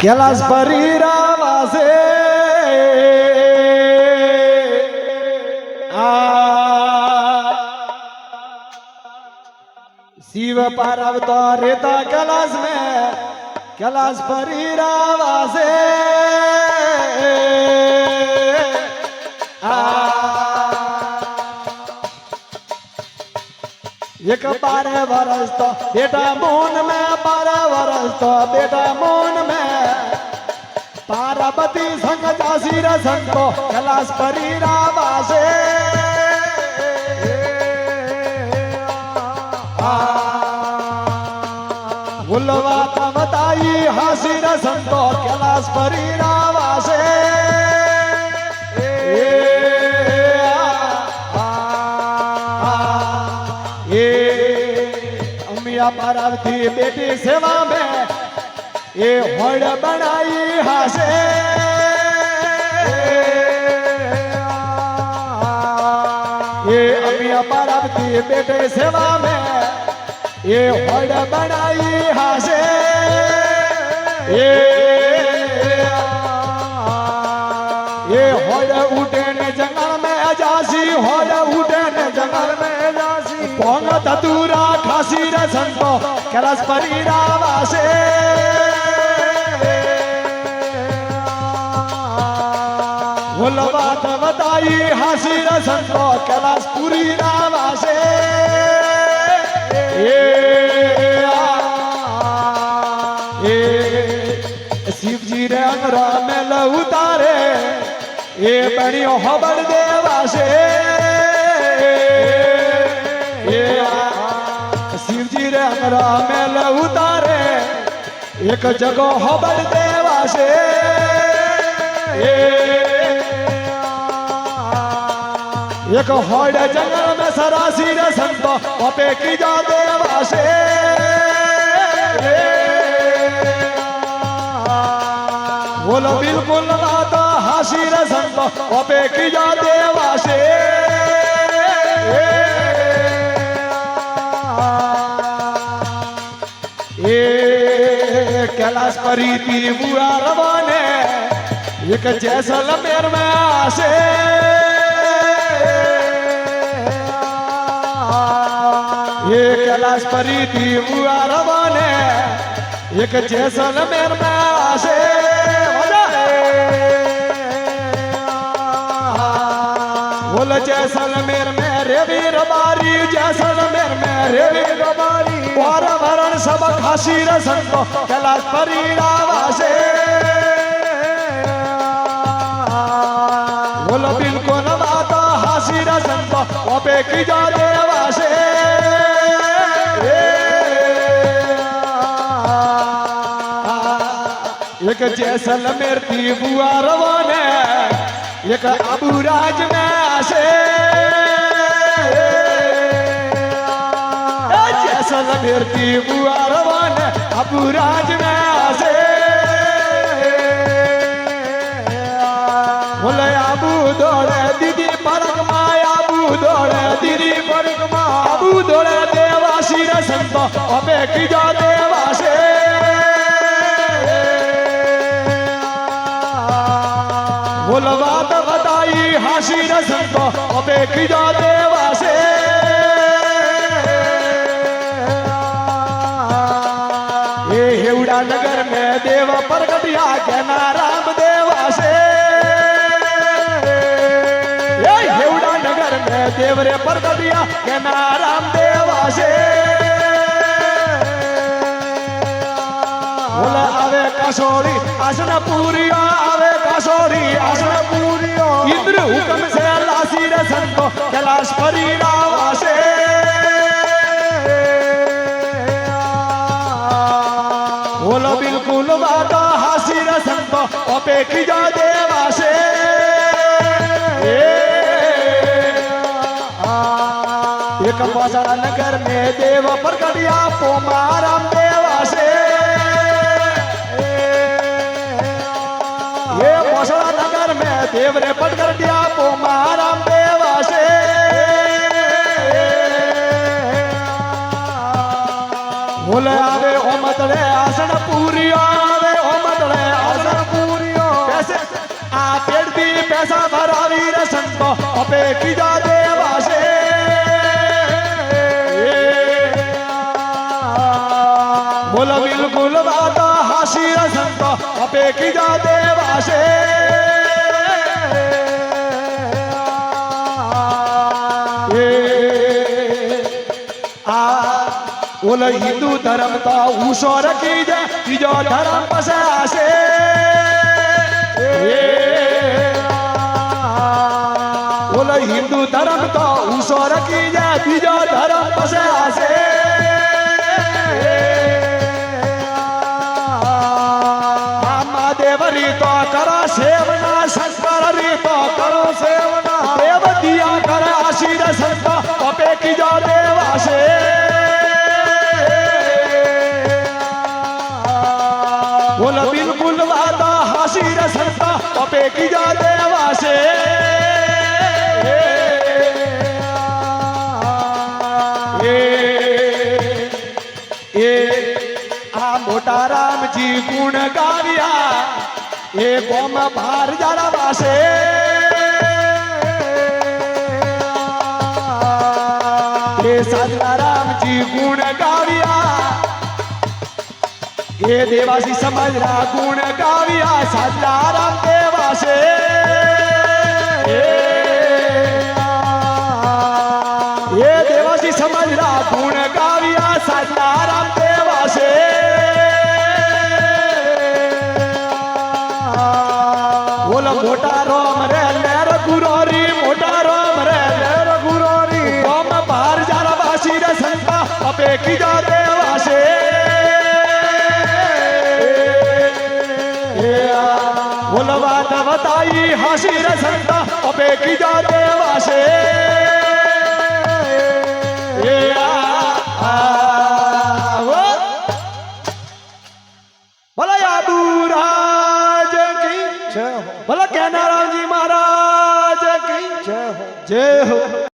कैलाश परिरावासे शिव पार्वती रेता कैलाश में कैलाश परिरावासे एक 12 वर्ष तो बेटा मोन में 12 वर्ष तो बेटा मोन में पार्वती संग जासी रसन को कैलाश परिरावासे गुलवात बताई हासी रसन को कैलाश परिरावासे पार्वती बेटी सेवा में ये होड़ बनाई हासे ये अमिया पार्वती बेटे सेवा में ये होड़ बनाई हासे ये होड़ उठे ने जंगल में जासी होड़ उठे ने जंगल में पोंग धतूरा खासी रसन को कैलाश परिरावासे गुलवात बताई हासी रसन को कैलाश पुरी रावासे शिव जी रे अंगरा में लउतारे ये बनियो हबड़ देवासे शिवजी रे अंगरा में उतारे एक जगह हबड़ देवासे एक होड़ जंगल में सरासी रे संत अपे की जा देवासे बोलो बिल्कुल बात हासी रे संत अपे की जा देवासे कैलाश परीति बुआ रवाने एक जैसलमेर में आसे ये कैलाश परीति बुआ रवाने एक जैसलमेर में आसे बोल जैसलमेर में रेवी रबारी जैसलमेर में रेवी रबारी और भरण सब खासी रसन को कैलाश परिरावासे बोलो बिल्कुल बात हासी रसन को अपे की जा देवासे एक जैसलमेर की बुआ रवाने एक अबूराज में आसे जैसलमेर की बुआ रवाने अबूराज में आसे बोले अबू दौड़े दीदी परगमा अबू दौड़े दीदी परगमा अबू दौड़े देवासी रसन तो अबे की जा देवासे बोलवात बताई हासी रसन को अबे की जा देवासे ये हेवड़ा नगर में देव प्रगटिया के नाराम देवासे ये हेवड़ा नगर में देवरे प्रगटिया के नाराम देवासे बोला आवे कसोरी आसन पूरिया आवे कसोरी आसन पूरिया इंद्र हुक्म से लासी रसन को कैलाश परिरावासे बोलो बिल्कुल बात हासी रसन को अपे की जा देवासे एक मौसड़ा नगर में देव प्रगटिया पोमाराम देवासे ये मौसड़ा नगर में देवरे प्रगटिया पोमाराम देवासे बोले आवे ओमतड़े आसन पूरी आवे ओमतड़े अपे कीजा देवासे बोला बिल्कुल बात हासी संत अपे कीजा देवासे बोला हिंदू धर्म तो ऊसोर कीजा तीजो धर्म पसासे बोला हिंदू धर्म तो ऊसोर कीजा तीजो धर्म पसासे देवरी तो करो सेवना शंकर री तो करो सेवना देव दिया कर आशीर संत अपे कीजो देवासे बोला बिल्कुल वादा हासिर संता अपे कीजा देवासे आ मोटा राम जी गुण गाविया ये गोम भार जरा वासे ये साजला राम जी गुण गाविया ये देवासी समझरा गुण गाविया साजला राम देवासे ये देवासी समझरा गुण गाविया साजला राम देवासे बोल मोटा रोम रे लेर गुरोरी मोटा रोम रे लेर गुरोरी गोम बाहर जारा वासी रे संता अपे कीजा देवासे बात बताई हासी रे संता अपे कीजा देवासे बोला यादू राज की बोला कहना राम जी महाराज की जय हो